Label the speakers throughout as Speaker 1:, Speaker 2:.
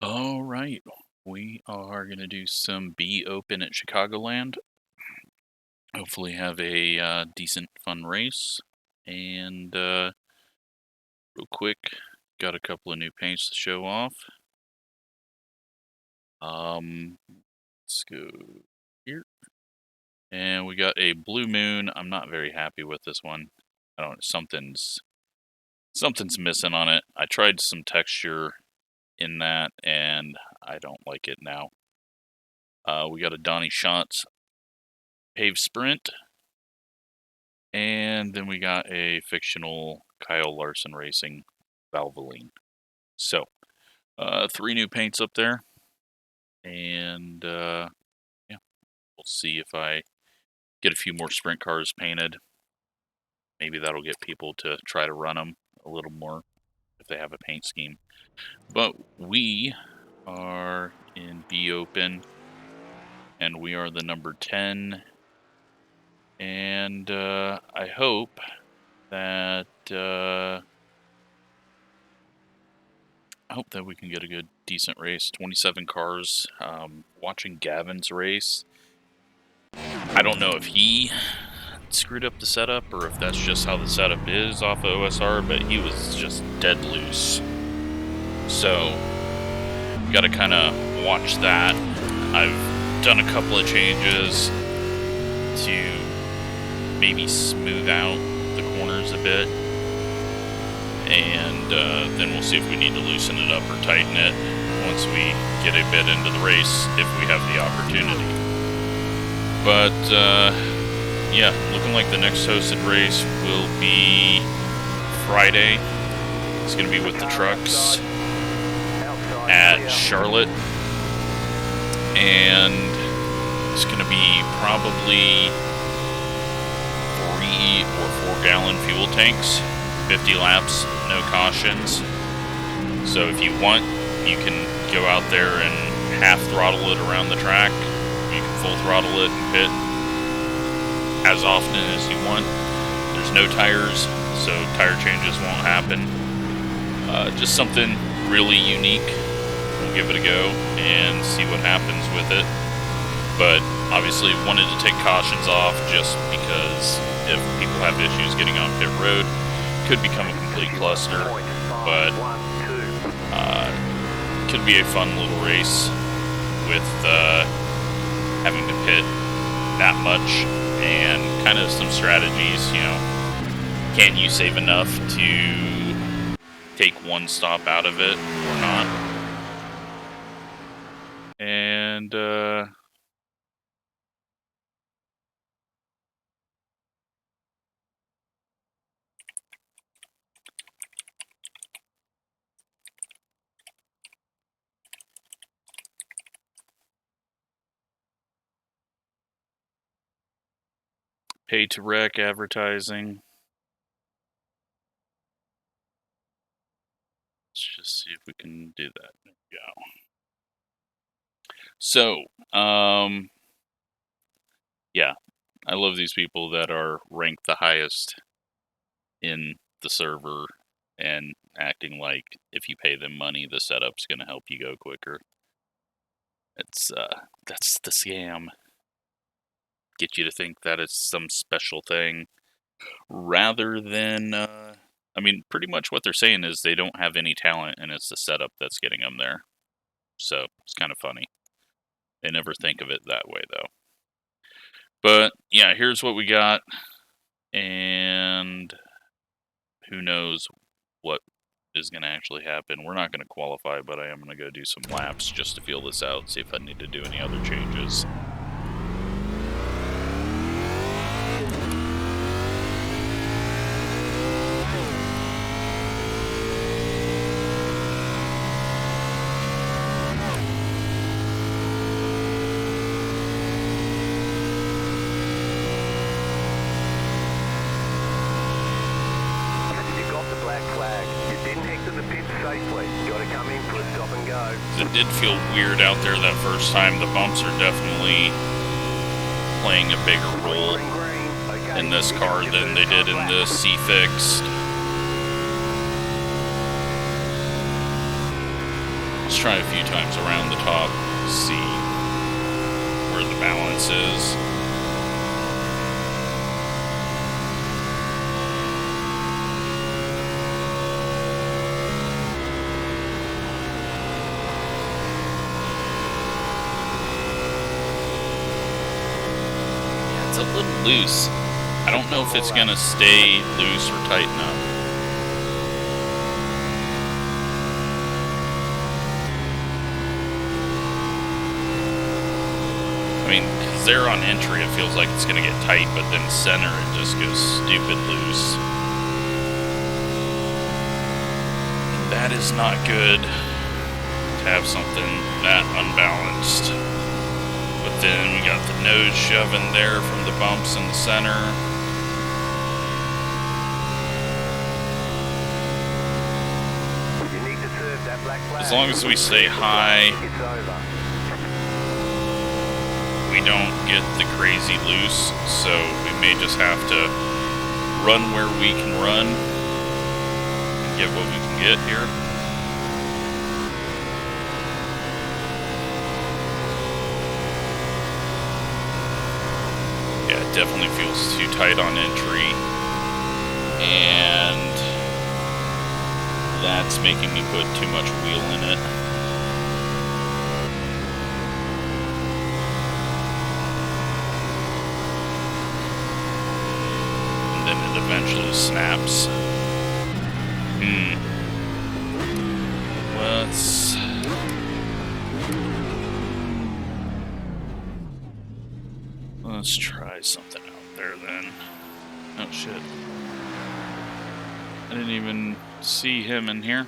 Speaker 1: All right, we are going to do some Be Open at Chicagoland. Hopefully have a decent, fun race. And real quick, got a couple of new paints to show off. Let's go here. And we got a Blue Moon. I'm not very happy with this one. I don't. Something's missing on it. I tried some texture in that, and I don't like it now. We got a Donnie Schatz Pave Sprint, and then we got a fictional Kyle Larson Racing Valvoline. So, 3 new paints up there, and yeah, we'll see if I get a few more sprint cars painted. Maybe that'll get people to try to run them a little more if they have a paint scheme. But we are in Be Open, and we are the number 10. And I hope that we can get a good, decent race. 27 cars. Watching Gavin's race, I don't know if he screwed up the setup or if that's just how the setup is off of OSR, but he was just dead loose. So, got to kind of watch that. I've done a couple of changes to maybe smooth out the corners a bit, and then we'll see if we need to loosen it up or tighten it once we get a bit into the race, if we have the opportunity. But yeah, looking like the next hosted race will be Friday. It's going to be with the trucks at Charlotte, and it's going to be probably 3 or 4 gallon fuel tanks, 50 laps, no cautions. So if you want, you can go out there and half throttle it around the track. You can full throttle it and pit as often as you want. There's no tires, so tire changes won't happen. Just something really unique. We'll give it a go and see what happens with it. But obviously wanted to take cautions off just because if people have issues getting on pit road, it could become a complete cluster. But could be a fun little race with having to pit that much, and kind of some strategies, you know. Can you save enough to take one stop out of it or not? And pay to rec advertising. Let's just see if we can do that. There we go. So, yeah, I love these people that are ranked the highest in the server and acting like if you pay them money, the setup's going to help you go quicker. It's that's the scam. Get you to think that it's some special thing, rather than I mean, pretty much what they're saying is they don't have any talent, and it's the setup that's getting them there. So it's kind of funny. They never think of it that way, though. But yeah, here's what we got, and who knows what is going to actually happen. We're not going to qualify, but I am going to go do some laps just to feel this out, see if I need to do any other changes. It did feel weird out there that first time. The bumps are definitely playing a bigger role in this car than they did in the C-Fixed. Let's try a few times around the top, see where the balance is. Yeah, it's a little loose. I don't know if it's gonna stay loose or tighten up. I mean, because there on entry, it feels like it's going to get tight, but then center, it just goes stupid loose. And that is not good to have something that unbalanced. But then we got the nose shoving there from the bumps in the center.
Speaker 2: You need to serve that black flag.
Speaker 1: As long as we stay high,
Speaker 2: It's over.
Speaker 1: we don't get the crazy loose, so we may just have to run where we can run and get what we can get here. Yeah, it definitely feels too tight on entry, and that's making me put too much wheel in it. It eventually snaps. Let's try something out there then. Oh shit. I didn't even see him in here.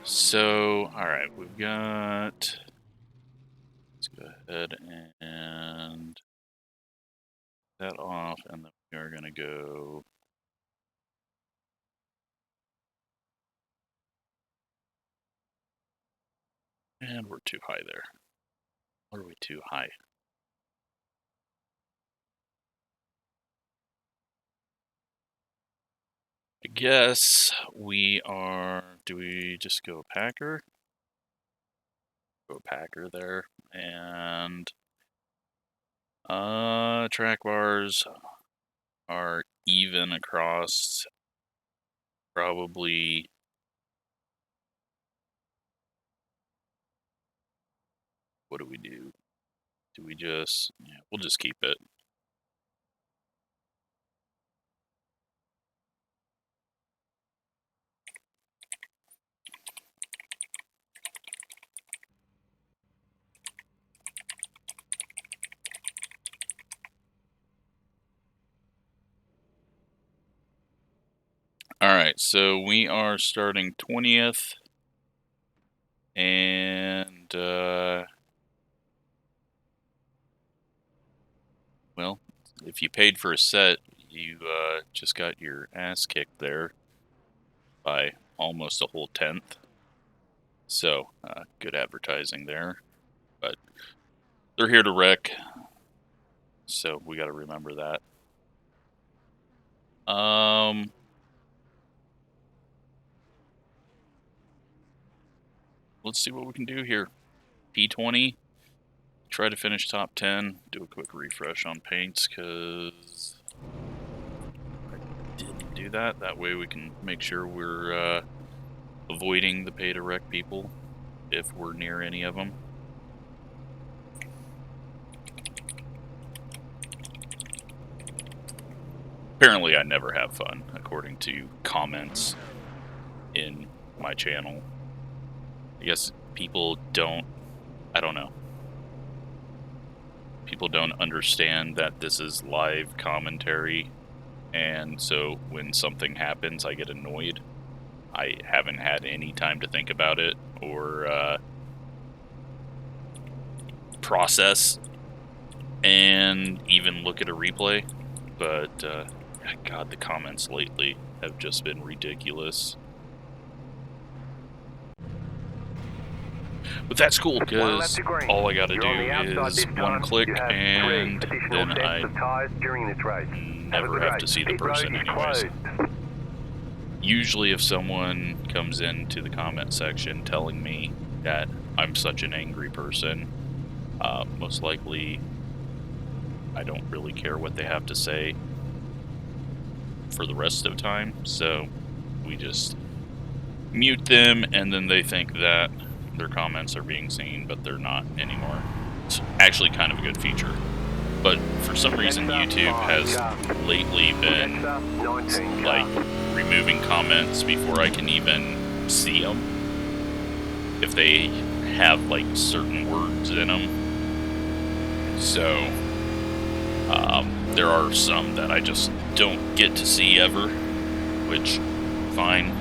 Speaker 1: So, alright, we've got... Let's go ahead and... that off, and then we are going to go... And we're too high there. Or are we too high? I guess we are... Do we just go Packer? Go Packer there. And... track bars are even across probably... What do we do? Do we just... Yeah, we'll just keep it. Alright, so we are starting 20th. And, well, if you paid for a set, you just got your ass kicked there by almost a whole 10th. So, good advertising there. But they're here to wreck, so we got to remember that. Let's see what we can do here. P20. Try to finish top 10. Do a quick refresh on paints, because I didn't do that. That way we can make sure we're avoiding the pay-to-wreck people if we're near any of them. Apparently I never have fun, according to comments in my channel. I guess people don't, I don't know. People don't understand that this is live commentary, and so when something happens, I get annoyed. I haven't had any time to think about it or process and even look at a replay, but God, the comments lately have just been ridiculous. But that's cool,
Speaker 2: One lap
Speaker 1: because
Speaker 2: to green.
Speaker 1: all I gotta
Speaker 2: You're on the
Speaker 1: do
Speaker 2: outside
Speaker 1: is
Speaker 2: this
Speaker 1: one
Speaker 2: time.
Speaker 1: click,
Speaker 2: You have
Speaker 1: and
Speaker 2: 3 additional
Speaker 1: then
Speaker 2: sets
Speaker 1: I
Speaker 2: of tyres during this race.
Speaker 1: never have to see the
Speaker 2: Pit road
Speaker 1: person
Speaker 2: is
Speaker 1: anyways.
Speaker 2: closed.
Speaker 1: Usually if someone comes into the comment section telling me that I'm such an angry person, most likely I don't really care what they have to say for the rest of the time, so we just mute them, and then they think that their comments are being seen, but they're not anymore. It's actually kind of a good feature. But for some reason, YouTube has lately been like removing comments before I can even see them if they have like certain words in them. So there are some that I just don't get to see ever, which fine.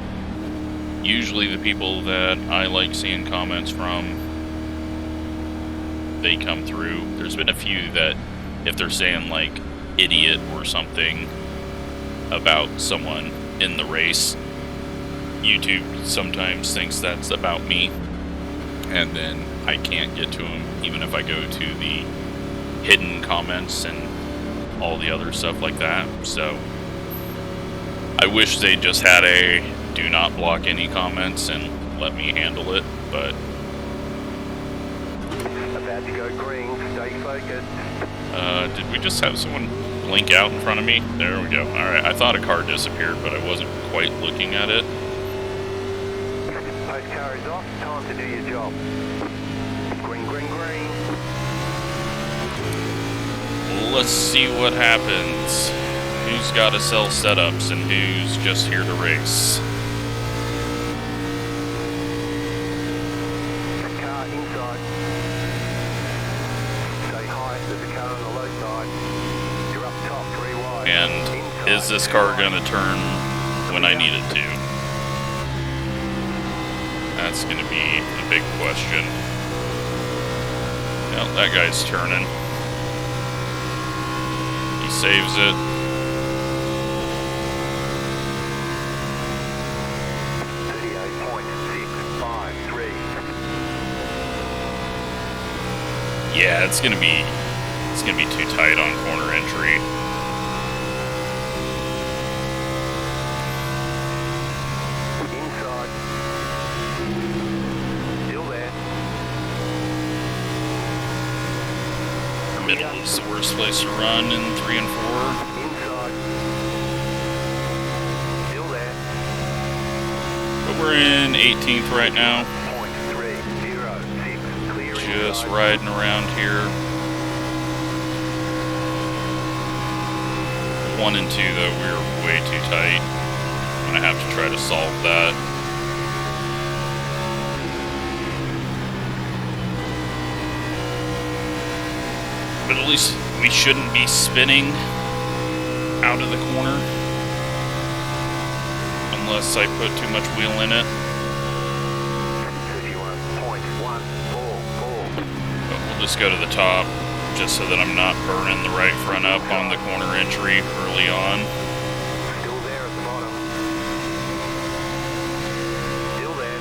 Speaker 1: Usually the people that I like seeing comments from, they come through. There's been a few that if they're saying like idiot or something about someone in the race, YouTube sometimes thinks that's about me, and then I can't get to them even if I go to the hidden comments and all the other stuff like that. So I wish they just had a do not block any comments and let me handle it, but
Speaker 2: About to go green, stay focused.
Speaker 1: did we just have someone blink out in front of me? There we go. Alright, I thought a car disappeared, but I wasn't quite looking at it.
Speaker 2: Post car is off, time to do your job. Green, green, green.
Speaker 1: Let's see what happens. Who's got to sell setups and who's just here to race?
Speaker 2: Car inside. Stay high, there's a car on the low side. You're up top, 3 wide.
Speaker 1: And
Speaker 2: Inside,
Speaker 1: is this car going to turn when I need it to? That's going to be a big question. Well, that guy's turning. He saves it. Yeah, it's gonna be too tight on corner entry.
Speaker 2: Inside. Still there.
Speaker 1: Middle is the worst place to run in 3 and 4.
Speaker 2: Inside. Still there.
Speaker 1: But we're in 18th right now.
Speaker 2: 0.306. Clear
Speaker 1: Just
Speaker 2: inside.
Speaker 1: riding around here. 1 and 2 though, we're way too tight. I'm gonna have to try to solve that. But at least we shouldn't be spinning out of the corner. Unless I put too much wheel in it.
Speaker 2: 31.144.
Speaker 1: But we'll just go to the top, just so that I'm not burning the right front up on the corner entry early on.
Speaker 2: Still there at the bottom. Still there.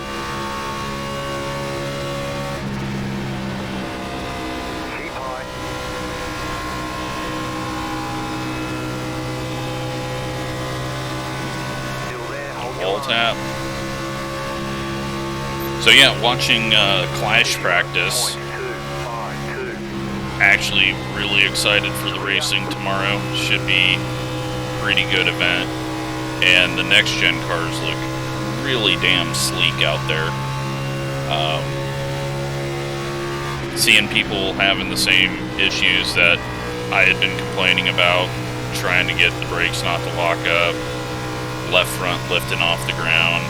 Speaker 2: Keep high. Still there. Hold your
Speaker 1: Wall
Speaker 2: line.
Speaker 1: tap. So yeah, watching Clash practice.
Speaker 2: 0.252.
Speaker 1: Actually really excited for the racing tomorrow. Should be a pretty good event. And the next gen cars look really damn sleek out there. Seeing people having the same issues that I had been complaining about, trying to get the brakes not to lock up, left front lifting off the ground.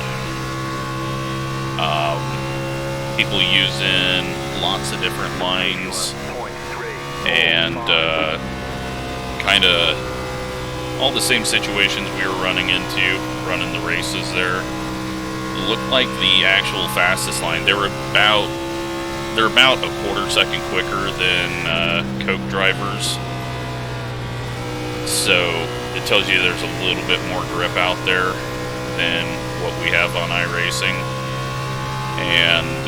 Speaker 1: People using lots of different lines, and kind of all the same situations we were running into, running the races there. Looked like the actual fastest line. They're about a quarter second quicker than Coke drivers. So it tells you there's a little bit more grip out there than what we have on iRacing. And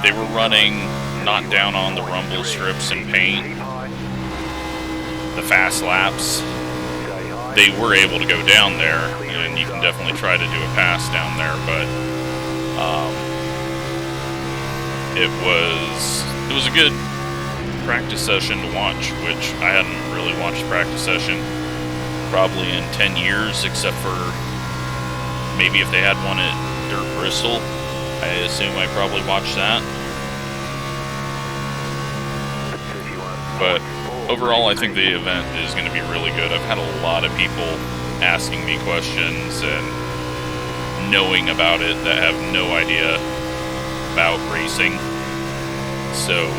Speaker 1: they were running not down on the rumble strips and paint, the fast laps. They were able to go down there, and you can definitely try to do a pass down there, but it was a good practice session to watch, which I hadn't really watched a practice session probably in 10 years, except for maybe if they had one at Dirt Bristol. I assume I probably watched that. But overall, I think the event is going to be really good. I've had a lot of people asking me questions and knowing about it that have no idea about racing. So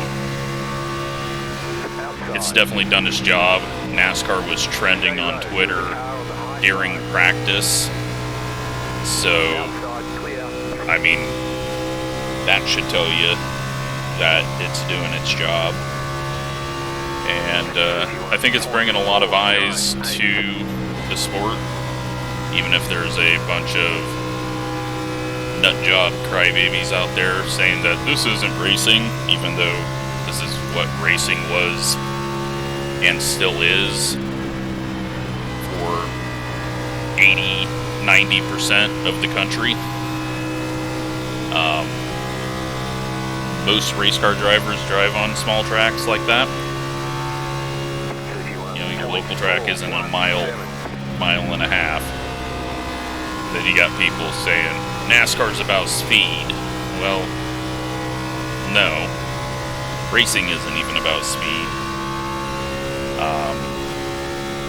Speaker 1: it's definitely done its job. NASCAR was trending on Twitter during practice. So, I mean, that should tell you that it's doing its job. And I think it's bringing a lot of eyes to the sport, even if there's a bunch of nutjob crybabies out there saying that this isn't racing, even though this is what racing was and still is for 80–90% of the country. Most race car drivers drive on small tracks like that. You know, your local track isn't a mile and a half. Then you got people saying NASCAR's about speed. Well, no. Racing isn't even about speed.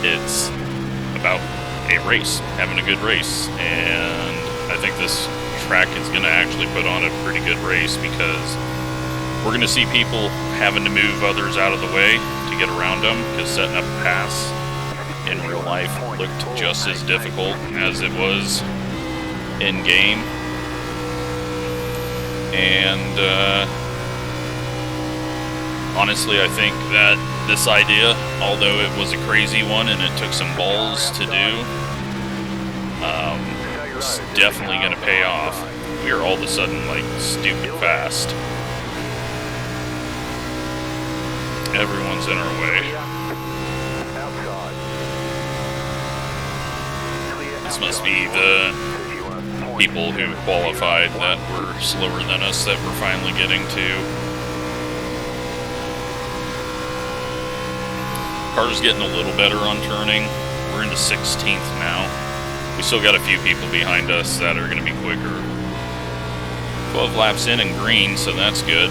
Speaker 1: It's about a race, having a good race. And I think this track is going to actually put on a pretty good race, because we're going to see people having to move others out of the way to get around them, because setting up a pass in real life looked just as difficult as it was in game. And honestly, I think that this idea, although it was a crazy one and it took some balls to do, it's definitely going to pay off. We are all of a sudden like stupid fast. Everyone's in our way. This must be the people who qualified that were slower than us that we're finally getting to. Car's getting a little better on turning. We're into 16th now. We still got a few people behind us that are going to be quicker. 12 laps in and green, so that's good.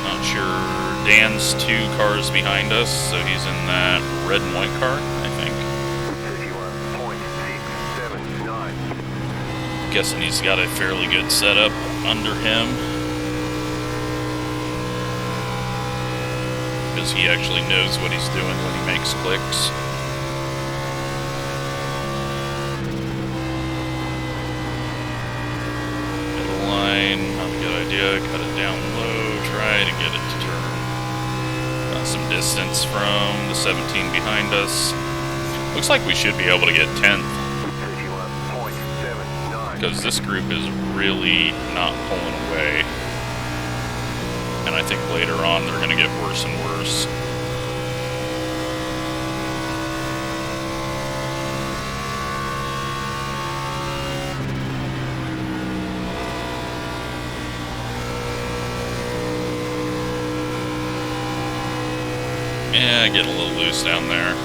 Speaker 1: Not sure. Dan's 2 cars behind us, so he's in that red and white car, I think. Guessing he's got a fairly good setup under him, because he actually knows what he's doing when he makes clicks. Middle line, not a good idea. Cut it down low, try to get it to turn. Got some distance from the 17 behind us. Looks like we should be able to get 10th, because this group is really not pulling away. And I think later on they're going to get worse and worse. Yeah, get a little loose down there.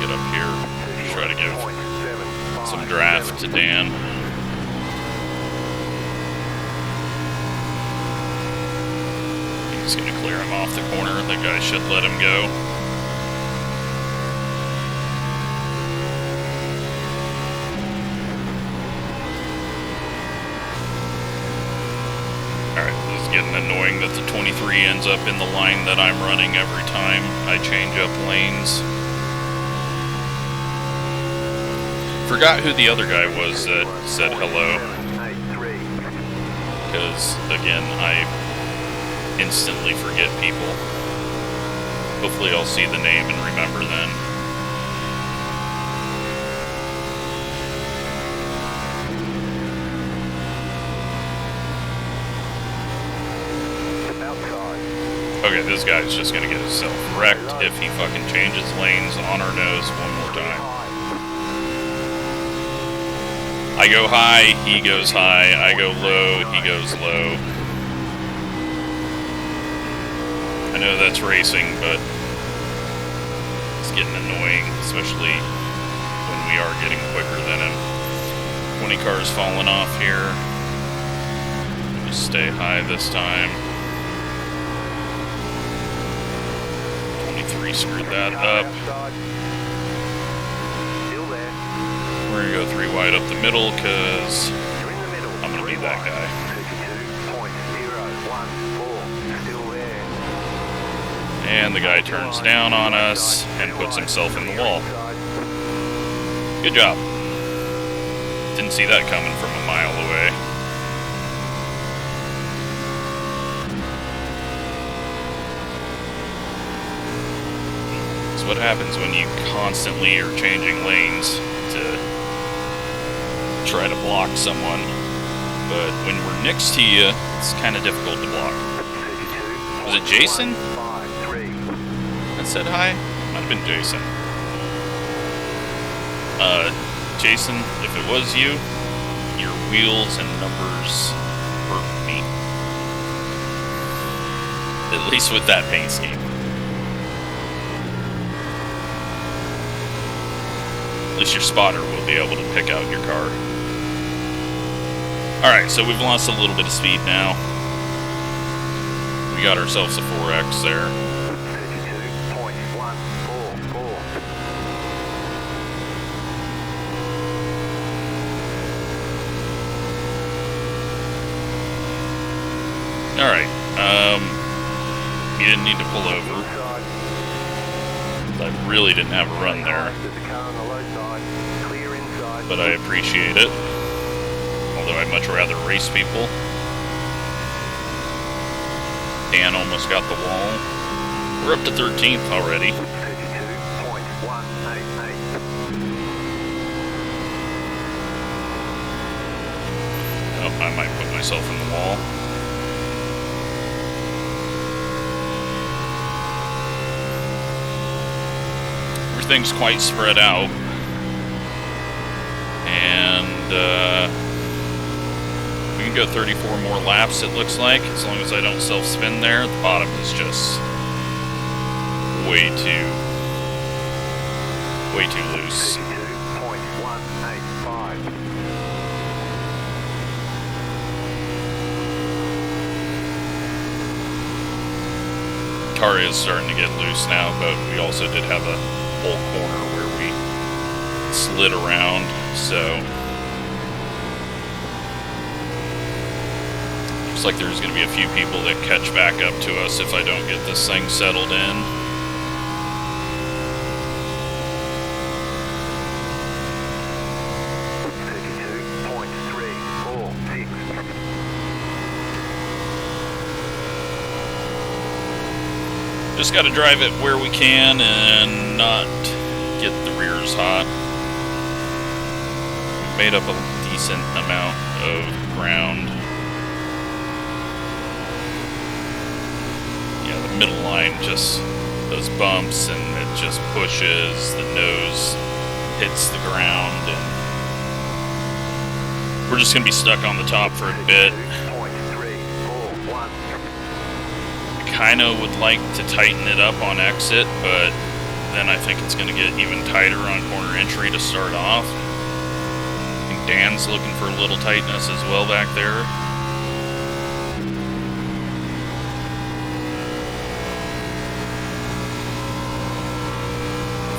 Speaker 1: Get up here. Try to give some draft to Dan. He's going to clear him off the corner. The guy should let him go. Alright, this is getting annoying that the 23 ends up in the line that I'm running every time I change up lanes. Forgot who the other guy was that said hello. Because, again, I instantly forget people. Hopefully I'll see the name and remember then. Okay, this guy's just gonna get himself wrecked if he fucking changes lanes on our nose one more time. I go high, he goes high. I go low, he goes low. I know that's racing, but it's getting annoying, especially when we are getting quicker than him. 20 cars falling off here. Just stay high this time. 23 screwed that up. We're gonna go 3 wide up the middle because I'm gonna be that guy. And the guy turns down on us and puts himself in the wall. Good job. Didn't see that coming from a mile away. That's what happens when you constantly are changing lanes to try to block someone. But when we're next to you, it's kind of difficult to block. Was it Jason that said hi? Might have been Jason. Jason, if it was you, your wheels and numbers hurt me. At least with that paint scheme. At least your spotter will be able to pick out your car. Alright, so we've lost a little bit of speed now. We got ourselves a 4X there. Alright, you didn't need to pull over. I really didn't have a run there. But I appreciate it. Although I'd much rather race people. Dan almost got the wall. We're up to 13th already. Oh, I might put myself in the wall. Everything's quite spread out. And we can go 34 more laps, it looks like, as long as I don't self-spin there. The bottom is just way too loose. Car is starting to get loose now, but we also did have a whole corner where we slid around, so looks like there's going to be a few people that catch back up to us if I don't get this thing settled in. Just got to drive it where we can and not get the rears hot. We've made up a decent amount of ground. Yeah, the middle line, just those bumps, and it just pushes, the nose hits the ground, and we're just going to be stuck on the top for a bit. Kind of would like to tighten it up on exit, but then I think it's going to get even tighter on corner entry to start off. I think Dan's looking for a little tightness as well back there.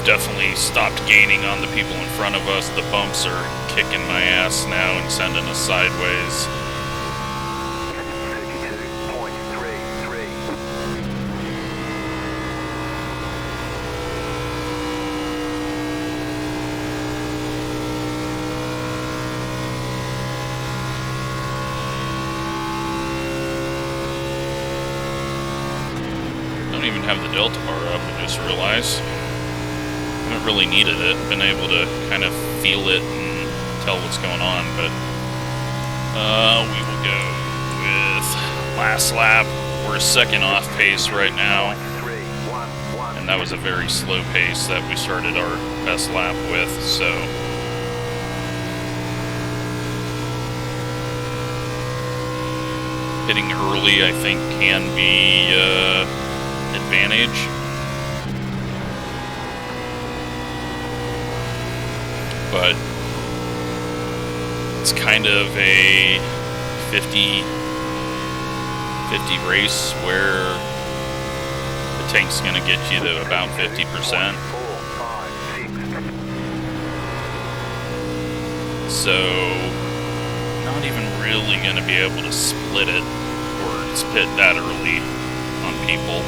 Speaker 1: Definitely stopped gaining on the people in front of us. The bumps are kicking my ass now and sending us sideways. Even have the delta bar up, I just realized. Haven't really needed it, been able to kind of feel it and tell what's going on, but we will go with last lap. we're a second off pace right now, and that was a very slow pace that we started our best lap with, so hitting early, I think, can be advantage. But it's kind of a 50-50 race where the tank's going to get you to about 50%. So, not even really going to be able to split it or spit that early on people.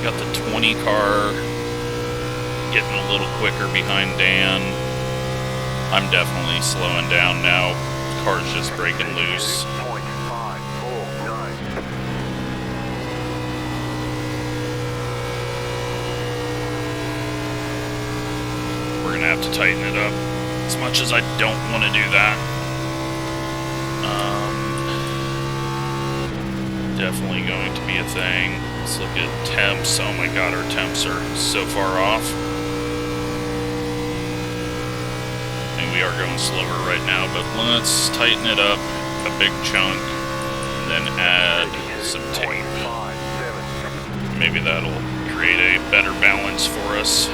Speaker 1: Got the 20 car getting a little quicker behind Dan. I'm definitely slowing down now. The car's just breaking loose. We're gonna have to tighten it up. As much as I don't want to do that. Definitely going to be a thing. Let's look at temps. Oh my god, our temps are so far off. And we are going slower right now, but let's tighten it up a big chunk and then add some tape. Maybe that'll create a better balance for us.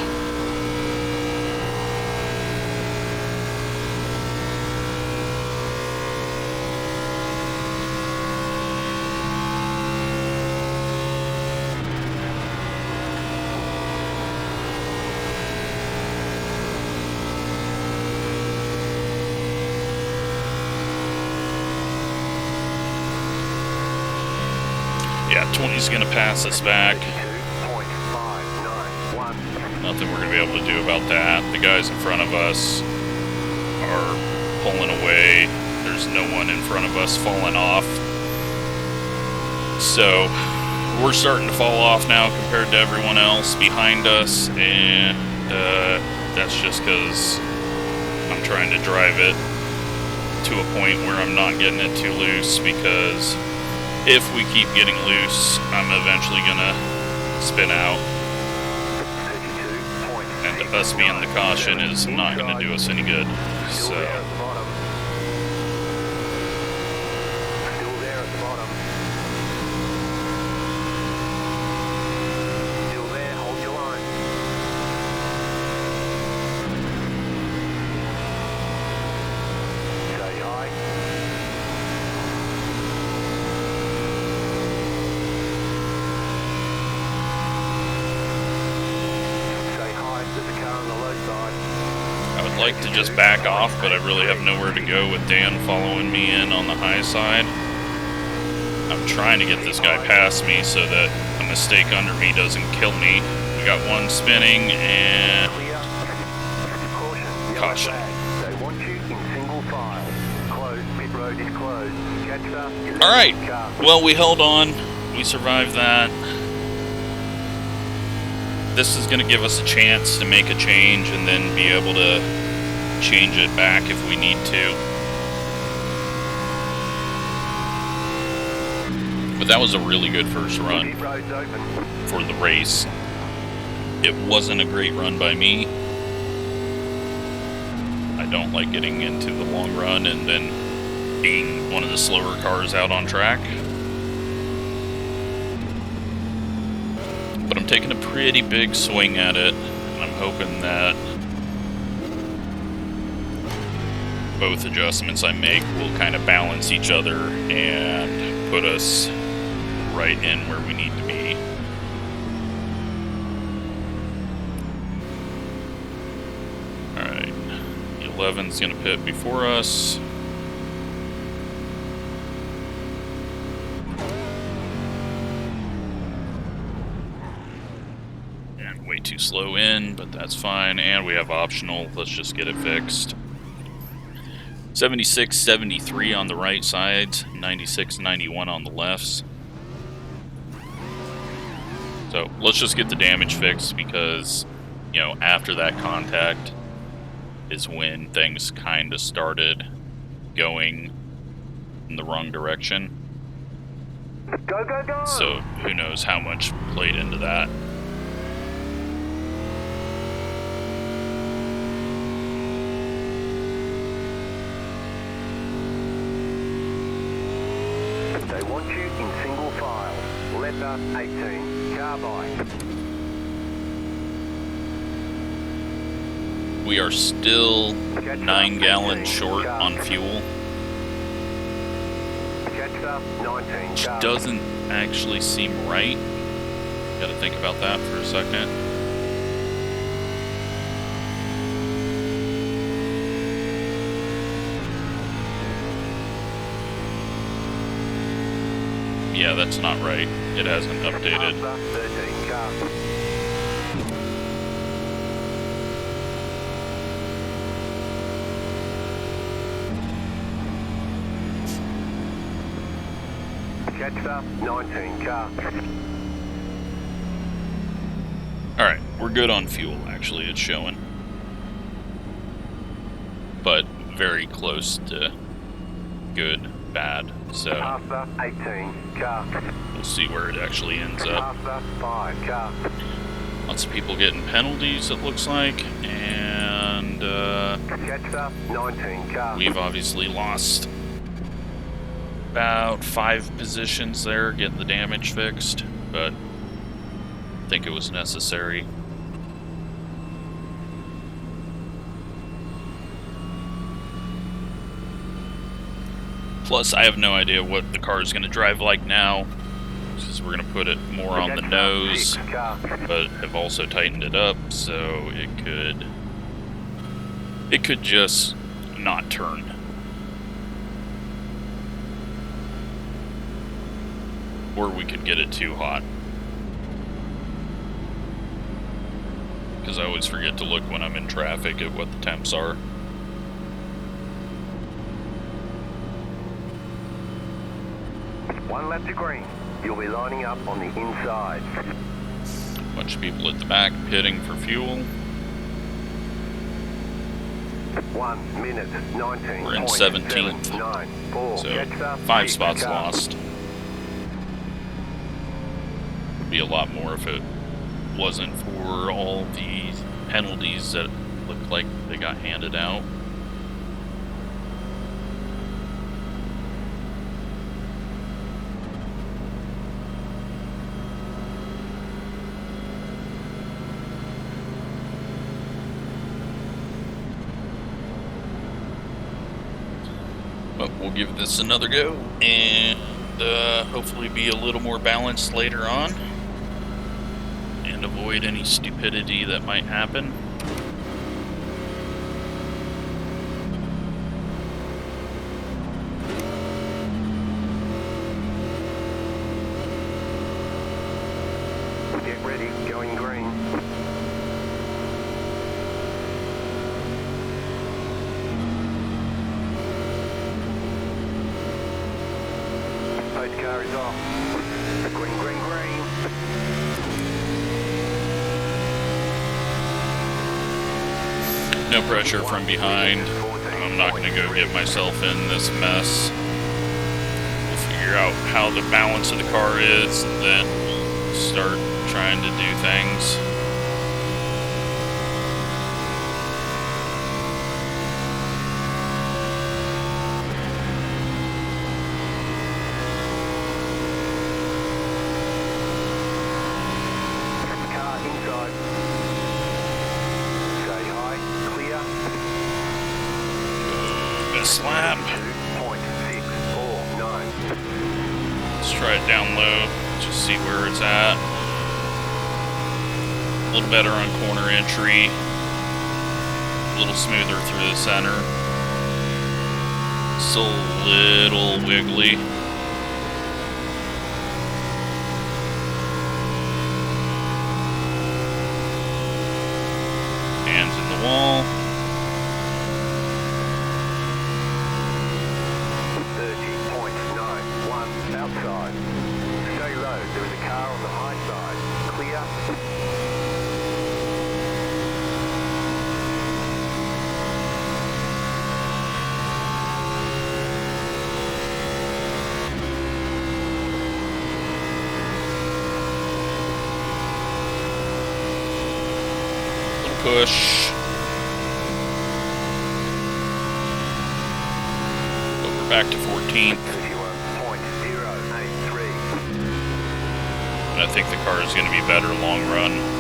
Speaker 1: Yeah, 20's going to pass us back. Nothing we're going to be able to do about that. The guys in front of us are pulling away. There's no one in front of us falling off. So, we're starting to fall off now compared to everyone else behind us. And that's just because I'm trying to drive it to a point where I'm not getting it too loose, because if we keep getting loose, I'm eventually gonna spin out. And us being the caution is not gonna do us any good. So. Like to just back off, but I really have nowhere to go with Dan following me in on the high side. I'm trying to get this guy past me so that a mistake under me doesn't kill me. We got one spinning and caution. Alright, well, we held on. We survived that. This is going to give us a chance to make a change and then be able to change it back if we need to. But that was a really good first run for the race. It wasn't a great run by me. I don't like getting into the long run and then being one of the slower cars out on track. But I'm taking a pretty big swing at it, and I'm hoping that both adjustments I make will kind of balance each other and put us right in where we need to be. Alright, the 11's going to pit before us. And way too slow in, but that's fine. And we have optional, let's just get it fixed. 76-73 on the right sides, 96-91 on the lefts. So let's just get the damage fixed, because you know, after that contact is when things kind of started going in the wrong direction.
Speaker 2: Go, go, go!
Speaker 1: So who knows how much played into that.
Speaker 2: They want you in single file. Letter 18, carbine.
Speaker 1: We are still 9 gallons short on fuel. Which doesn't actually seem right. Gotta think about that for a second. Yeah, that's not right. It hasn't updated.
Speaker 2: Catcher, 19 car.
Speaker 1: Alright, we're good on fuel, actually, it's showing. But very close to good, bad, so
Speaker 2: After 18 car.
Speaker 1: we'll see where it actually ends up.
Speaker 2: After 5 car.
Speaker 1: Lots of people getting penalties, it looks like, and
Speaker 2: Catcher, 19 car.
Speaker 1: we've obviously lost about 5 positions there getting the damage fixed, but I think it was necessary. Plus, I have no idea what the car is going to drive like now, because we're going to put it more on the nose, but have also tightened it up, so it could just not turn. Or we could get it too hot. Because I always forget to look when I'm in traffic at what the temps are.
Speaker 2: One lap to green. You'll be lining up on the inside.
Speaker 1: Bunch of people at the back pitting for fuel.
Speaker 2: 1 minute 19.
Speaker 1: We're in 17th. So 5 spots lost. Be a lot more if it wasn't for all the penalties that looked like they got handed out. But we'll give this another go and hopefully be a little more balanced later on. And avoid any stupidity that might happen.
Speaker 2: Get ready, going green. Stage car is off. Green, green, green.
Speaker 1: No pressure from behind. I'm not going to go get myself in this mess. We'll figure out how the balance of the car is, then start trying to do things.
Speaker 2: Car inside. Say hi, clear.
Speaker 1: Best lap.
Speaker 2: 2.649.
Speaker 1: Let's try it down low, just see where it's at. A little better on corner entry. A little smoother through the center. Still a little wiggly. Hands in the wall.
Speaker 2: 30.91 outside. Stay low. There is a car on the high side. Clear.
Speaker 1: push. But we're back to 14th.
Speaker 2: 51.083.
Speaker 1: And I think the car is going to be better long run.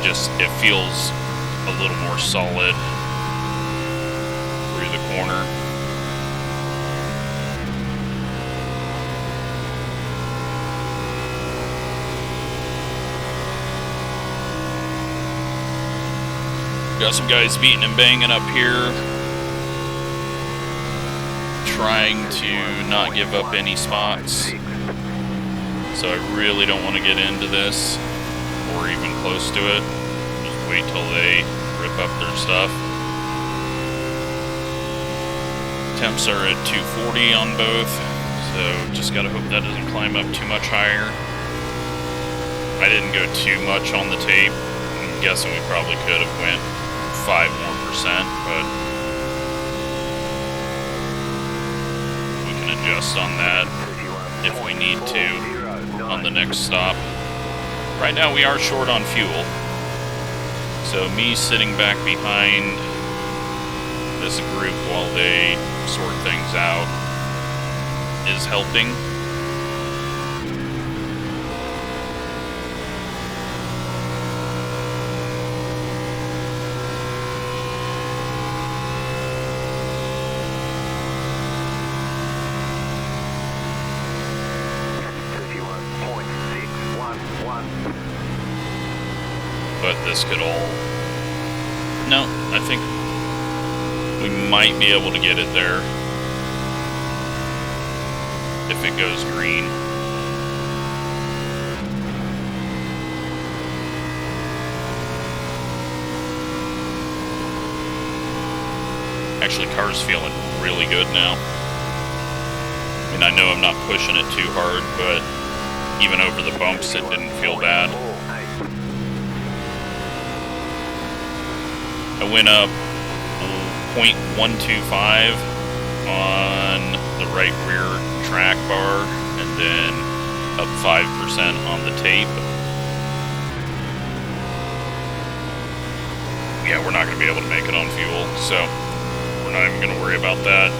Speaker 1: It feels a little more solid through the corner. Got some guys beating and banging up here, trying to not give up any spots. So I really don't want to get into this, or even close to it. Just wait till they rip up their stuff. Temps are at 240 on both, so just gotta hope that doesn't climb up too much higher. I didn't go too much on the tape. I'm guessing we probably could have went 5% more, but we can adjust on that if we need to on the next stop. Right now we are short on fuel, so me sitting back behind this group while they sort things out is helping. But this could all... No, I think we might be able to get it there if it goes green. Actually, car's feeling really good now. I mean, I know I'm not pushing it too hard, but even over the bumps, it didn't feel bad. I went up 0.125 on the right rear track bar, and then up 5% on the tape. Yeah, we're not going to be able to make it on fuel, so we're not even going to worry about that.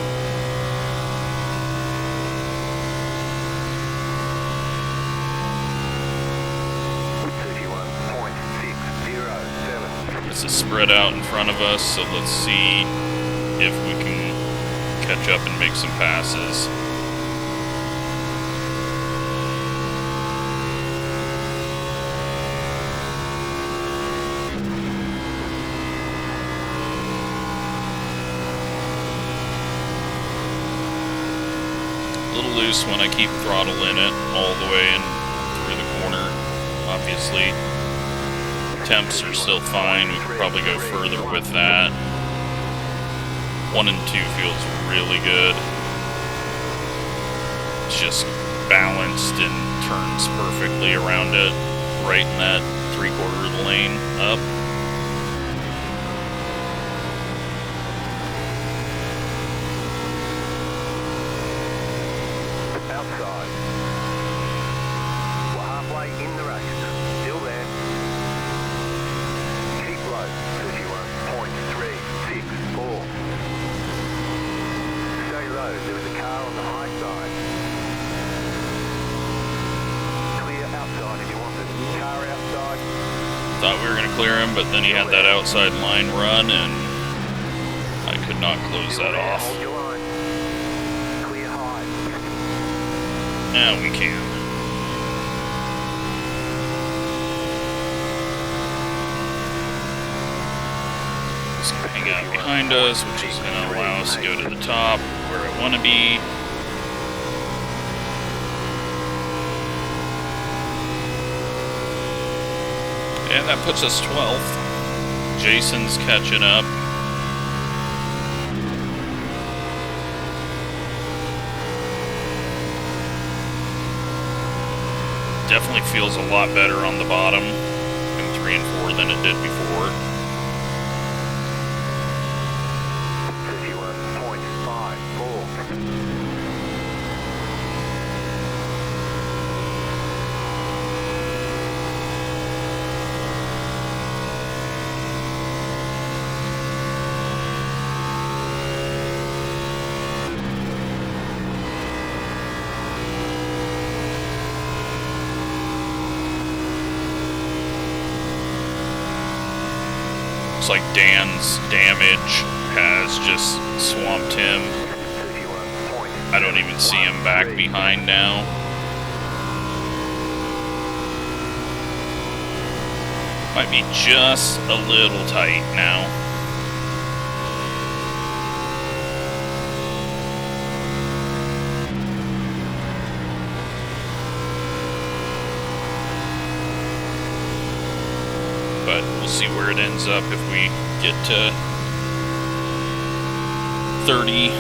Speaker 1: This is spread out in front of us, so let's see if we can catch up and make some passes. A little loose when I keep throttle in it all the way in through the corner, obviously. Temps are still fine. We could probably go further with that. 1 and 2 feels really good. It's just balanced and turns perfectly around it, right in that 3/4 of the lane up.
Speaker 2: Outside. We're halfway in the race. Still there. Keep low. 31.364. Stay low. There was a car on the high side. Clear outside if you want it. Car outside.
Speaker 1: Thought we were going to clear him, but then he had that outside line run, and I could not close that off.
Speaker 2: Hold your line. Clear high.
Speaker 1: Now we can. He's going to hang out behind us, which is going to allow us to go to the top where I want to be. And that puts us 12th. Jason's catching up. Definitely feels a lot better on the bottom in 3 and 4 than it did before.
Speaker 2: 31.54.
Speaker 1: Looks like Dan's damage has just swamped him. I don't even see him back behind now. Might be just a little tight now. But we'll see where it ends up if we get to 30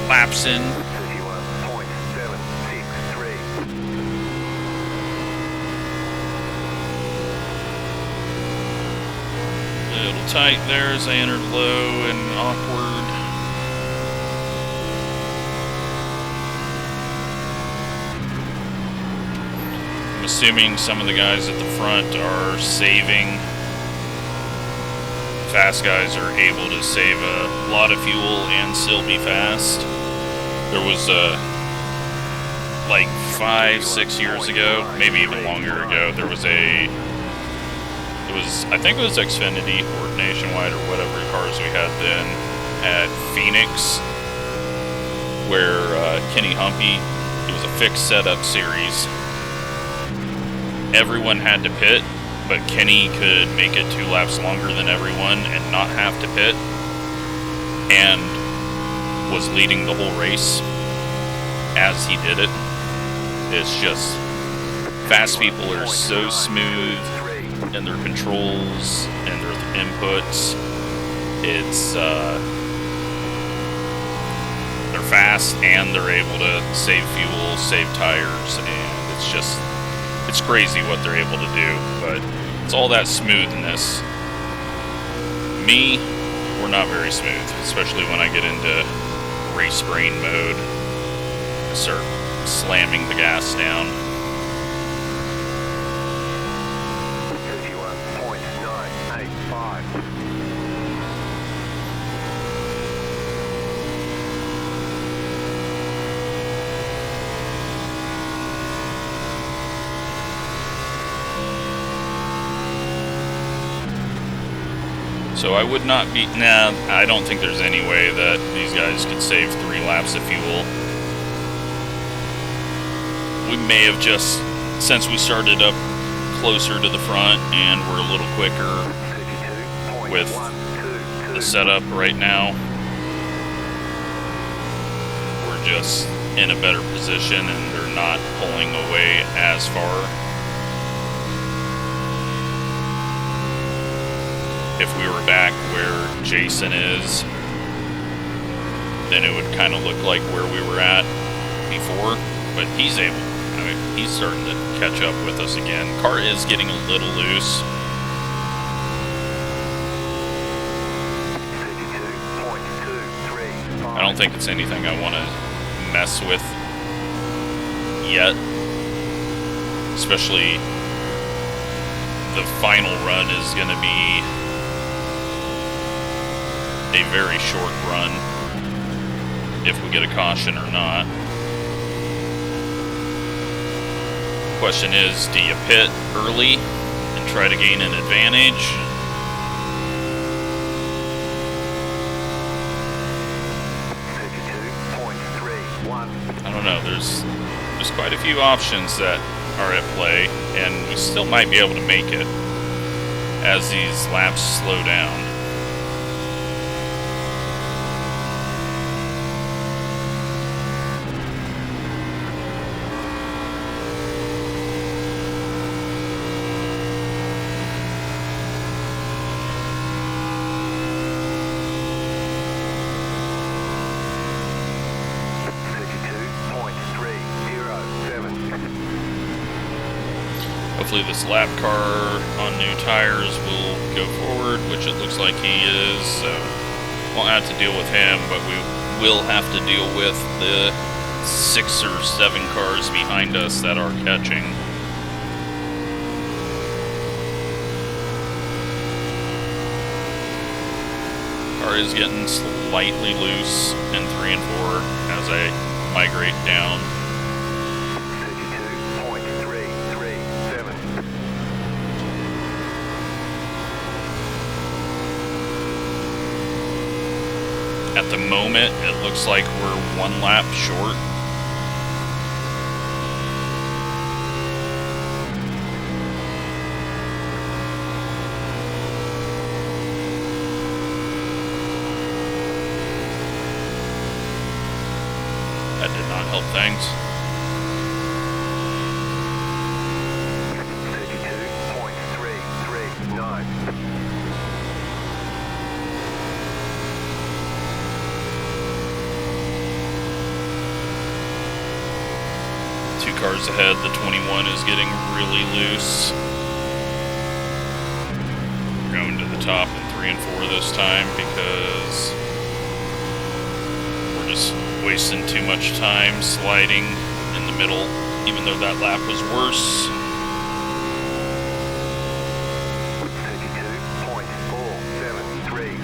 Speaker 1: laps in.
Speaker 2: 31.763.
Speaker 1: A little tight there as I entered low and awkward. I'm assuming some of the guys at the front are saving. Fast guys are able to save a lot of fuel and still be fast. There was like 5-6 years ago, maybe even longer ago, there was I think it was Xfinity or Nationwide or whatever cars we had then at Phoenix, where Kenny Humpy, it was a fixed setup series. Everyone had to pit, but Kenny could make it 2 laps longer than everyone and not have to pit, and was leading the whole race as he did it. It's just, fast people are so smooth in their controls and their inputs. It's they're fast and they're able to save fuel, save tires, and it's crazy what they're able to do. But it's all that smoothness. Me, we're not very smooth, especially when I get into race brain mode. I start slamming the gas down.
Speaker 2: 31.985.
Speaker 1: So I would not be, I don't think there's any way that these guys could save 3 laps of fuel. We may have just, since we started up closer to the front and we're a little quicker with the setup right now, we're just in a better position and they're not pulling away as far. If we were back where Jason is, then it would kind of look like where we were at before, but he's able, he's starting to catch up with us again. Car is getting a little loose.
Speaker 2: 32.235.
Speaker 1: I don't think it's anything I want to mess with yet, especially the final run is going to be a very short run if we get a caution or not. Question is, do you pit early and try to gain an advantage? I don't know, there's quite a few options that are at play, and we still might be able to make it as these laps slow down. Hopefully this lap car on new tires will go forward, which it looks like he is, so won't have to deal with him, but we will have to deal with the 6 or 7 cars behind us that are catching. Car is getting slightly loose in 3 and 4 as I migrate down.
Speaker 2: 32.337.
Speaker 1: At the moment, it looks like we're 1 lap short. That did not help things.
Speaker 2: 32.339.
Speaker 1: Two cars ahead, the 21 is getting really loose. Going to the top in 3 and 4 this time because we're just wasting too much time sliding in the middle, even though that lap was worse.
Speaker 2: 32.473.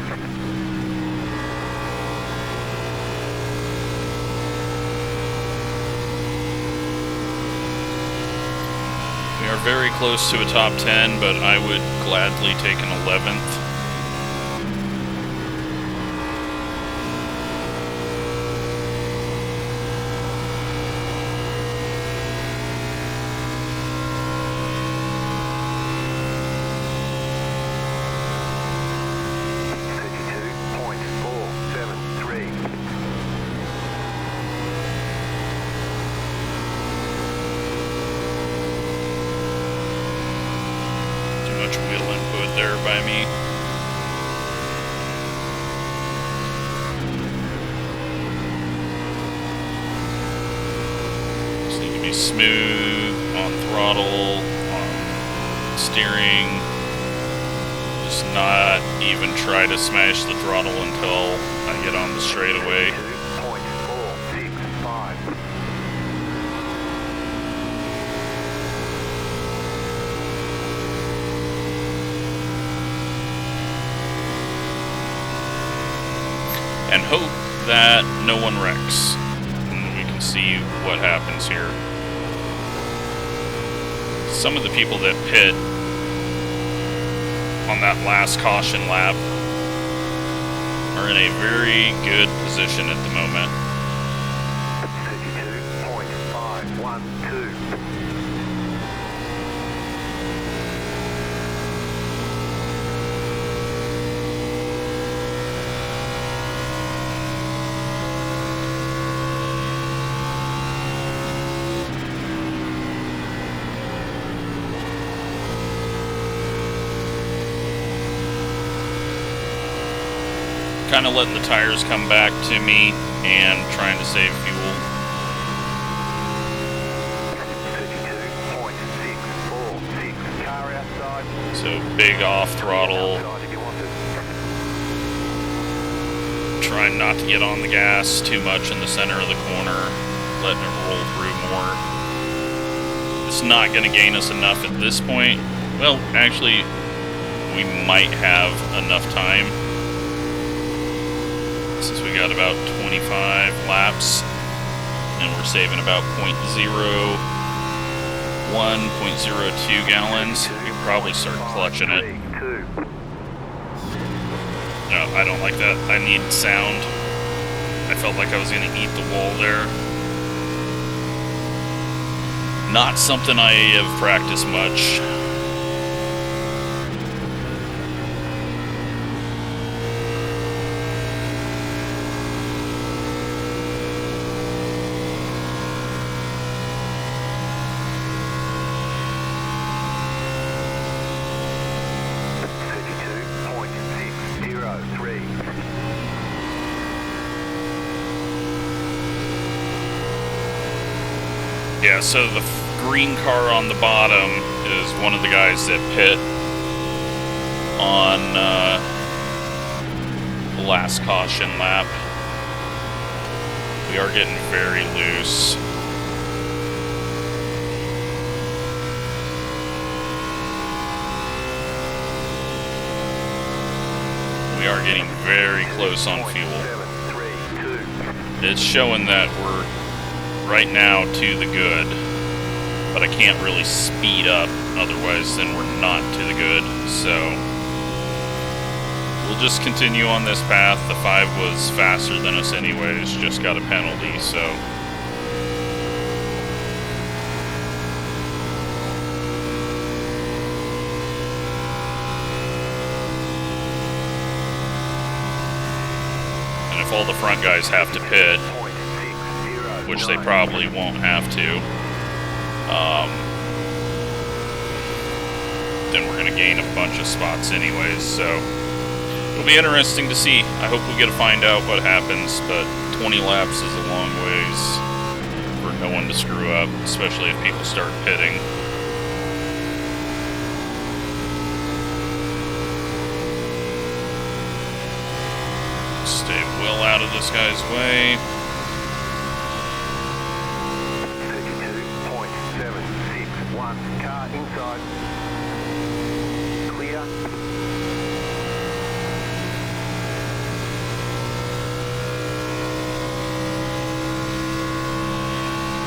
Speaker 1: We are very close to a top 10, but I would gladly take an 11th. Wheel input there by me. Just need to be smooth on throttle, on steering. Just not even try to smash the throttle until I get on the straightaway.
Speaker 2: 2.465.
Speaker 1: And hope that no one wrecks. And we can see what happens here. Some of the people that pit on that last caution lap are in a very good position at the moment.
Speaker 2: 32.512.
Speaker 1: Kind of letting the tires come back to me and trying to save fuel.
Speaker 2: 32.646. Car outside.
Speaker 1: So big off throttle.
Speaker 2: Outside if you want it.
Speaker 1: Trying not to get on the gas too much in the center of the corner. Letting it roll through more. It's not going to gain us enough at this point. Well, actually, we might have enough time, since we got about 25 laps and we're saving about 0.01, 0.02 gallons. We can probably start clutching it. No, I don't like that. I need sound. I felt like I was going to eat the wall there. Not something I have practiced much. Yeah, so the green car on the bottom is one of the guys that pit on the last caution lap. We are getting very loose. We are getting very close on fuel. It's showing that we're right now to the good, but I can't really speed up, otherwise then we're not to the good. So we'll just continue on this path. The 5 was faster than us anyways, just got a penalty, so. And if all the front guys have to pit, which they probably won't have to, then we're going to gain a bunch of spots anyways, so it'll be interesting to see. I hope we get to find out what happens, but 20 laps is a long ways for no one to screw up, especially if people start pitting. Stay well out of this guy's way.
Speaker 2: 32.761, car inside. Clear.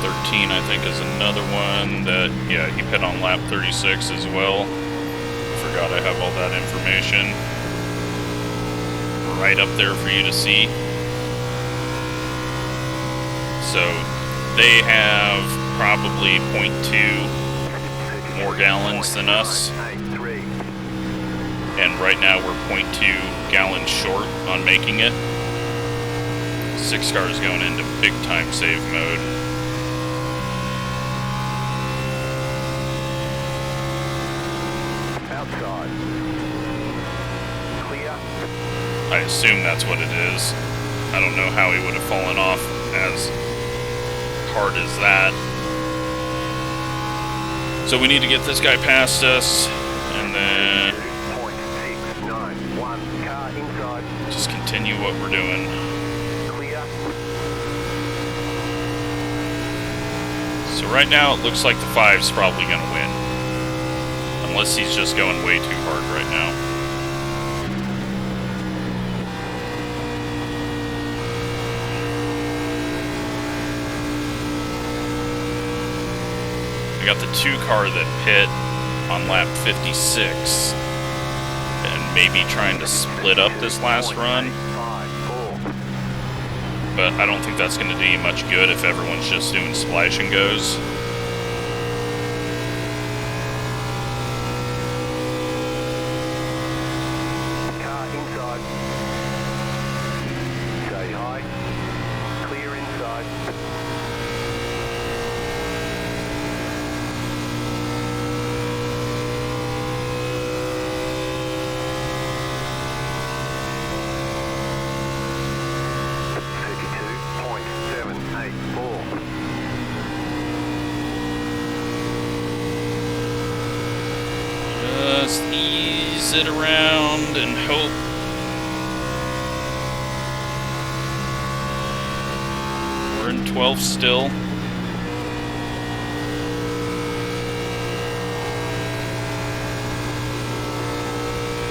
Speaker 1: 13, I think, is another one that, yeah, he pit on lap 36 as well. Forgot I have all that information right up there for you to see. So they have probably 0.2 more gallons than us. And right now we're 0.2 gallons short on making it. 6 cars going into big time save mode.
Speaker 2: Outside. Clear.
Speaker 1: I assume that's what it is. I don't know how he would have fallen off as hard as that. So we need to get this guy past us, and then just continue what we're doing.
Speaker 2: Clear.
Speaker 1: So right now it looks like the 5's probably going to win. Unless he's just going way too hard right now. We got the 2 car that pit on lap 56. And maybe trying to split up this last run. But I don't think that's going to do you much good if everyone's just doing splash and goes. Just ease it around and hope. We're in 12th still.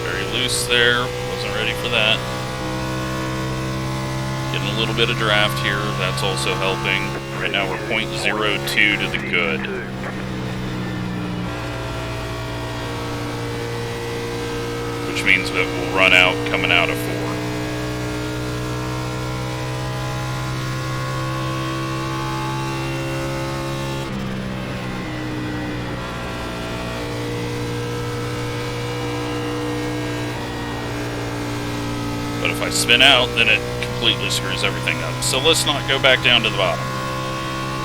Speaker 1: Very loose there. Wasn't ready for that. Getting a little bit of draft here. That's also helping. Right now we're 0.02 to the good. Which means that we'll run out coming out of 4. But if I spin out, then it completely screws everything up. So let's not go back down to the bottom.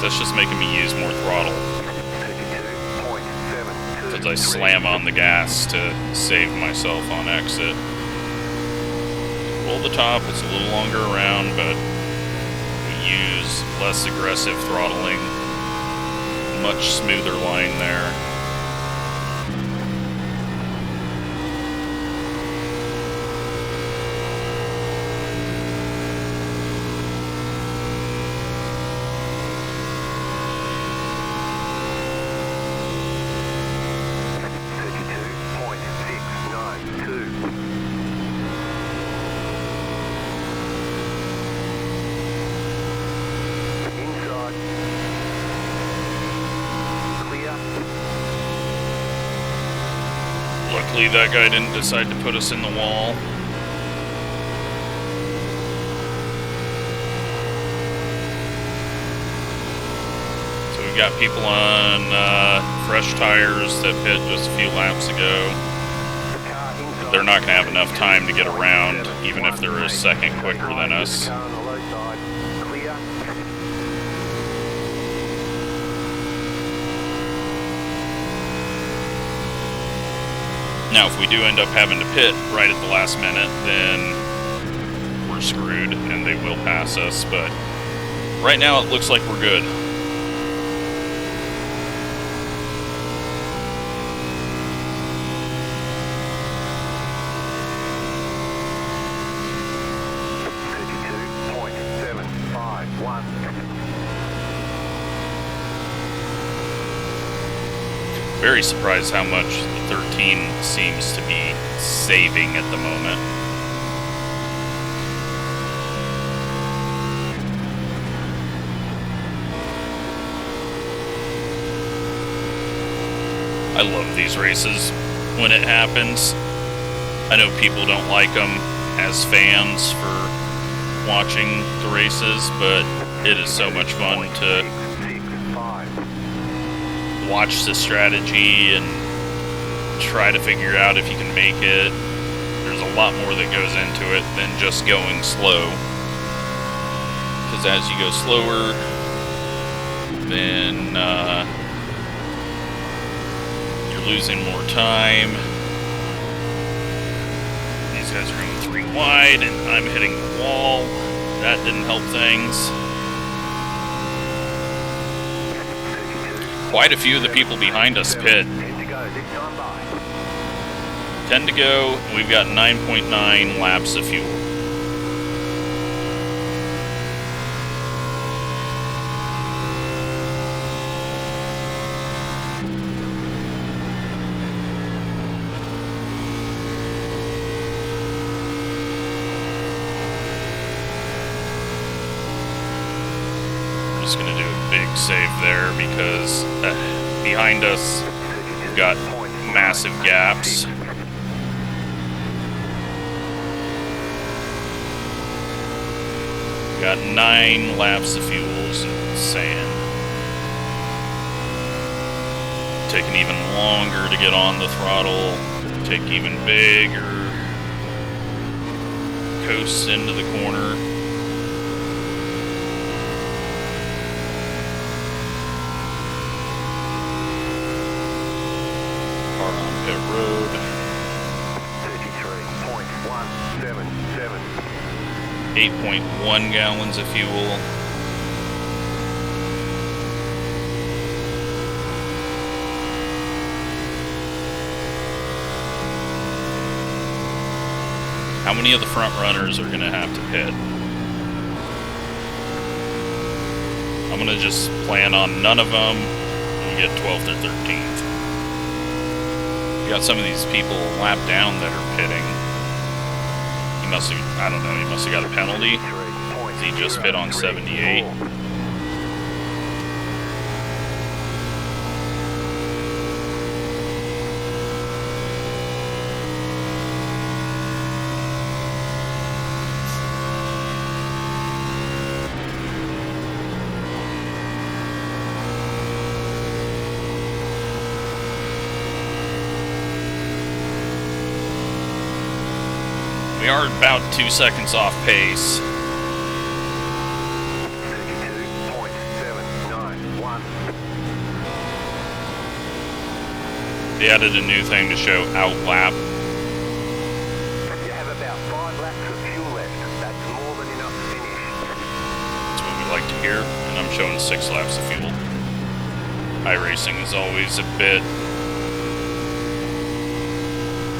Speaker 1: That's just making me use more throttle. Because I slam on the gas to save myself on exit. Roll the top, it's a little longer around, but we use less aggressive throttling. Much smoother line there. Luckily that guy didn't decide to put us in the wall. got people on fresh tires that pit just a few laps ago. They're not going to have enough time to get around, even if they're a second quicker than us. Now, if we do end up having to pit right at the last minute, then we're screwed and they will pass us, but right now it looks like we're good. Very surprised how much the 13 seems to be saving at the moment. I love these races when it happens. I know people don't like them as fans for watching the races, but it is so much fun to watch the strategy and try to figure out if you can make it. There's a lot more that goes into it than just going slow, because as you go slower, then you're losing more time. These guys are going 3 wide and I'm hitting the wall. That didn't help things. Quite a few of the people behind us pit. 10 to go, and we've got 9.9 laps of fuel. We're just going to do a big save there because behind us we've got massive gaps. Got 9 laps of fuels and sand. Taking even longer to get on the throttle. Take even bigger. Coast into the corner. Car on pit road.
Speaker 2: 33.177.
Speaker 1: 8.1 gallons of fuel. How many of the front runners are going to have to pit? I'm going to just plan on none of them. We get 12th or 13th. We got some of these people a lap down that are pitting. He must have, I don't know, he must have got a penalty. He just pit on 78. We are about 2 seconds off pace.
Speaker 2: 32.791.
Speaker 1: They added a new thing to show outlap.
Speaker 2: You have about 5 laps of fuel left. That's more than enough to finish.
Speaker 1: That's what we like to hear. And I'm showing 6 laps of fuel. iRacing is always a bit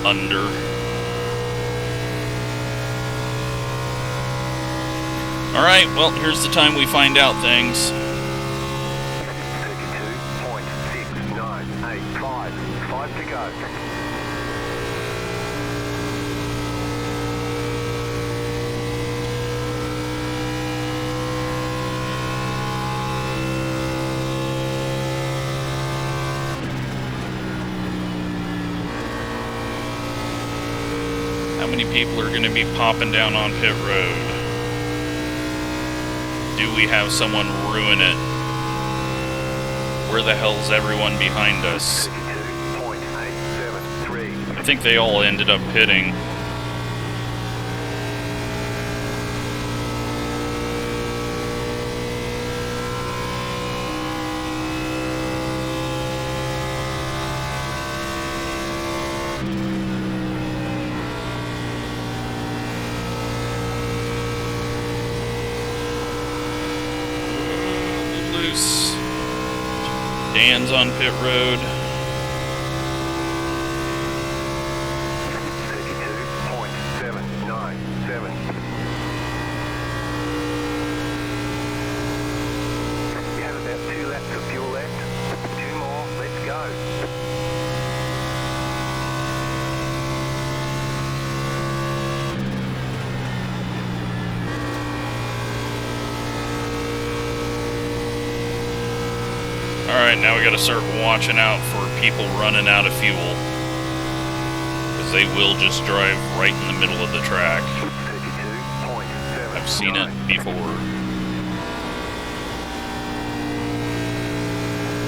Speaker 1: under. Alright, well, here's the time we find out things.
Speaker 2: 32.6985. 5 to go.
Speaker 1: How many people are going to be popping down on pit road? Do we have someone ruin it? Where the hell's everyone behind us?
Speaker 2: 52.873.
Speaker 1: I think they all ended up pitting. Loose. Dan's on pit road.
Speaker 2: 32.797. You have about 2 laps of fuel left. 2 more, let's go.
Speaker 1: Alright, now we gotta start watching out for people running out of fuel. Because they will just drive right in the middle of the track.
Speaker 2: 32.7.
Speaker 1: I've seen it before.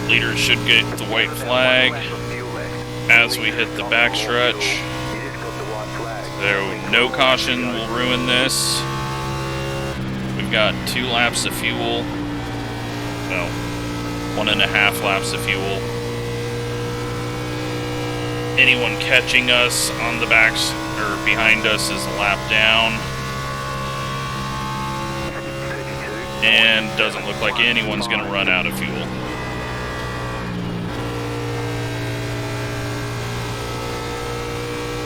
Speaker 1: Leaders should get the white flag as we hit the backstretch. So, no caution will ruin this. We've got 2 laps of fuel. Well, 1.5 laps of fuel. Anyone catching us on the backs or behind us is a lap down. And doesn't look like anyone's going to run out of fuel.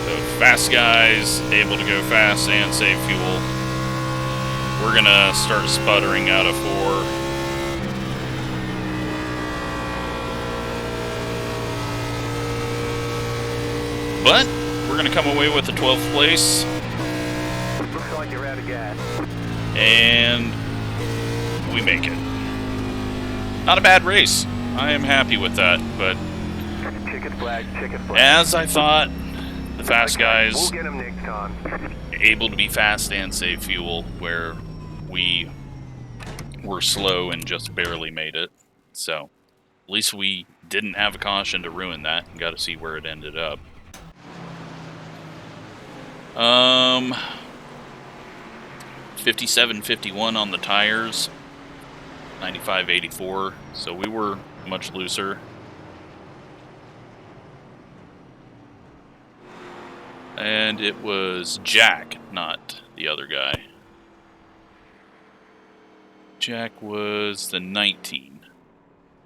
Speaker 1: So fast guys able to go fast and save fuel. We're going to start sputtering out of 4. But we're going to come away with the 12th place.
Speaker 2: Looks like you're out of gas.
Speaker 1: And we make it. Not a bad race. I am happy with that, but
Speaker 2: Ticket flag, ticket flag.
Speaker 1: as I thought, the fast
Speaker 2: We'll
Speaker 1: guys
Speaker 2: get them next time.
Speaker 1: able to be fast and save fuel, where we were slow and just barely made it. So at least we didn't have a caution to ruin that, and got to see where it ended up. 57.51 on the tires, 95.84, so we were much looser. And it was Jack, not the other guy. Jack was the 19.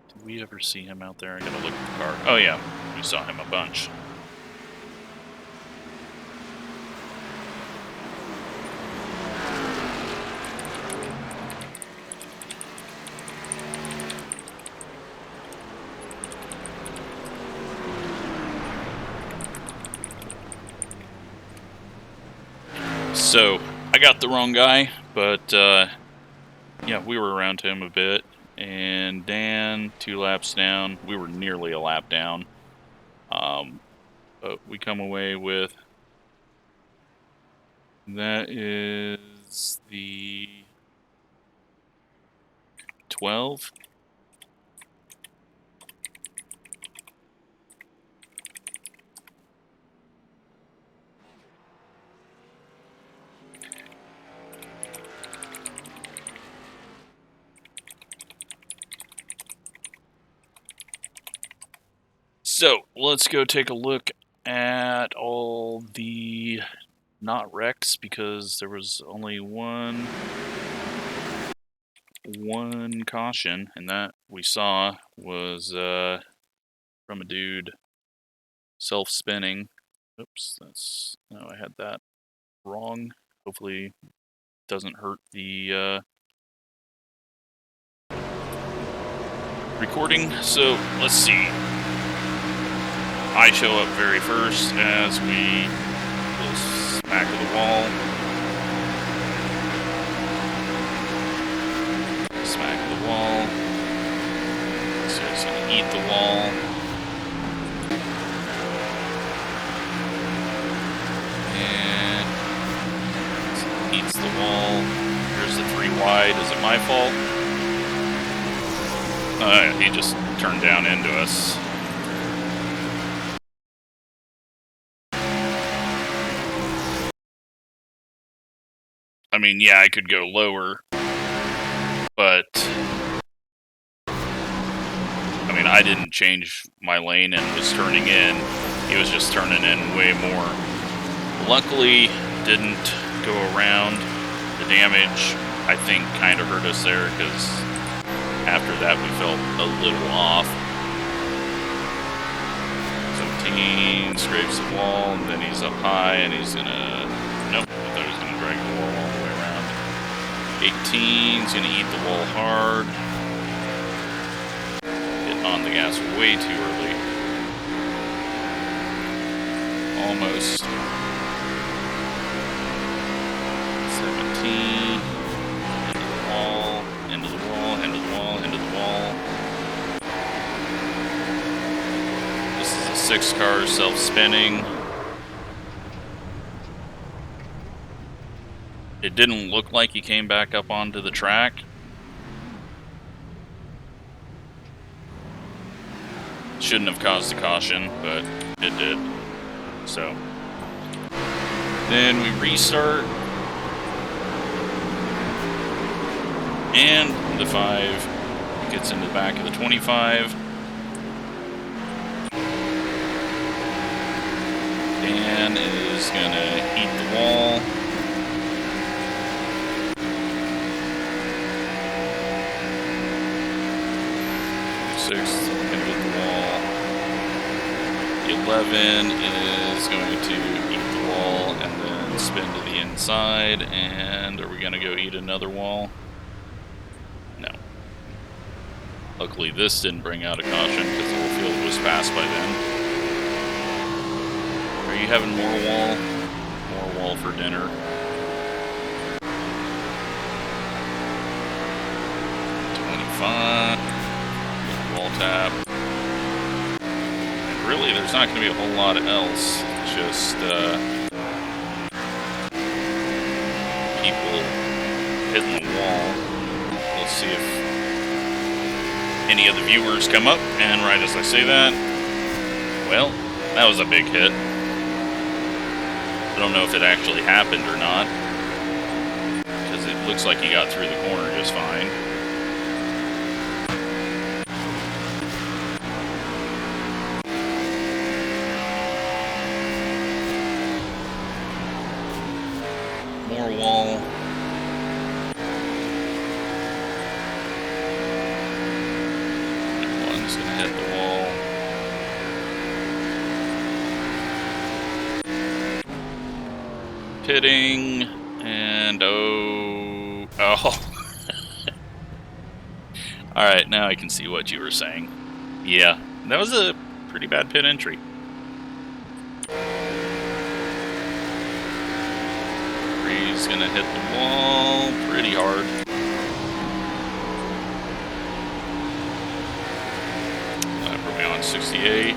Speaker 1: Did we ever see him out there? I gotta look at the car. Oh yeah, we saw him a bunch. So, I got the wrong guy, but yeah, we were around him a bit. And Dan, 2 laps down. We were nearly a lap down. But we come away with... That is the 12. So, let's go take a look at all the not wrecks, because there was only one caution, and that we saw was from a dude self-spinning. Oops, no, I had that wrong. Hopefully it doesn't hurt the recording. So, let's see. I show up very first as we will smack the wall. Smack the wall. So it's going to eat the wall. And it eats the wall. Here's the 3 wide. Is it my fault? He just turned down into us. I mean, yeah, I could go lower, but I mean, I didn't change my lane and was turning in. He was just turning in way more. Luckily, didn't go around. The damage, I think, kind of hurt us there, because after that we felt a little off. 17 scrapes the wall, and then he's up high, and he's gonna... Nope, I thought he was gonna drag the wall all the way around. 18's gonna eat the wall hard. Getting on the gas way too early. Almost. 17. Into the wall, into the wall, into the wall, into the wall. This is a 6-car self-spinning. It didn't look like he came back up onto the track. Shouldn't have caused a caution, but it did. So then we restart, and the 5 gets into the back of the 25. Dan is gonna eat the wall. 6 is gonna get the wall. The 11 is going to eat the wall and then spin to the inside. And are we gonna go eat another wall? No. Luckily this didn't bring out a caution because the whole field was passed by then. Are you having more wall? More wall for dinner. 25. Wall tap. And really there's not going to be a whole lot else. Just people hitting the wall. Let's see if any of the viewers come up, and right as I say that, well, that was a big hit. I don't know if it actually happened or not, because it looks like he got through the corner just fine. More wall. One's gonna hit the wall. Pitting, and oh. Alright, now I can see what you were saying. Yeah, that was a pretty bad pit entry. He's gonna hit the wall pretty hard. That put me on 68.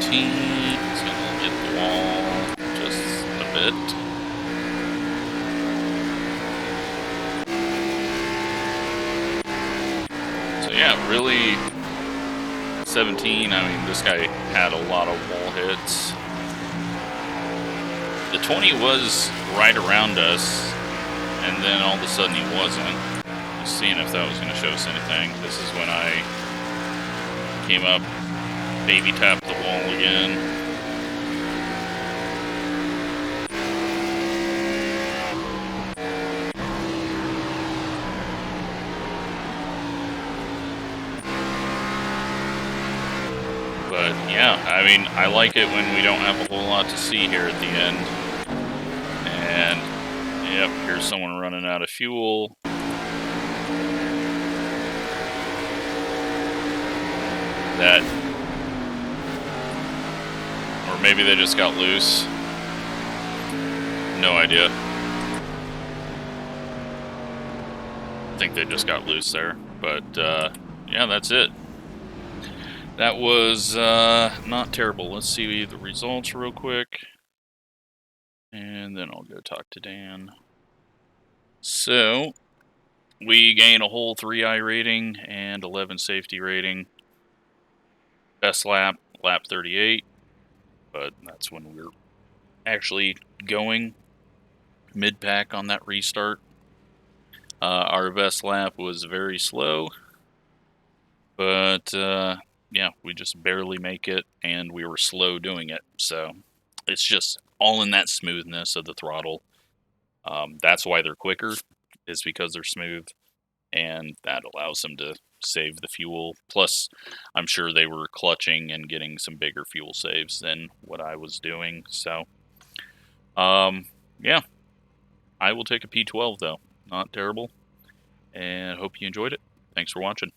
Speaker 1: He's gonna hit the wall just a bit. So yeah, really 17, I mean, this guy had a lot of wall hits. The 20 was right around us, and then all of a sudden he wasn't. Just seeing if that was going to show us anything. This is when I came up, baby tapped the wall again. But yeah, I mean, I like it when we don't have a whole lot to see here at the end. And yep, here's someone running out of fuel. That, or maybe they just got loose. No idea. I think they just got loose there, but yeah, that's it. That was not terrible. Let's see the results real quick. And then I'll go talk to Dan. So, we gain a whole 3 iRating and 11 safety rating. Best lap, lap 38. But that's when we're actually going mid-pack on that restart. Our best lap was very slow. But, yeah, we just barely make it, and we were slow doing it. So, it's just all in that smoothness of the throttle. That's why they're quicker, is because they're smooth, and that allows them to save the fuel. Plus, I'm sure they were clutching and getting some bigger fuel saves than what I was doing. So, yeah, I will take a P12 though. Not terrible, and hope you enjoyed it. Thanks for watching.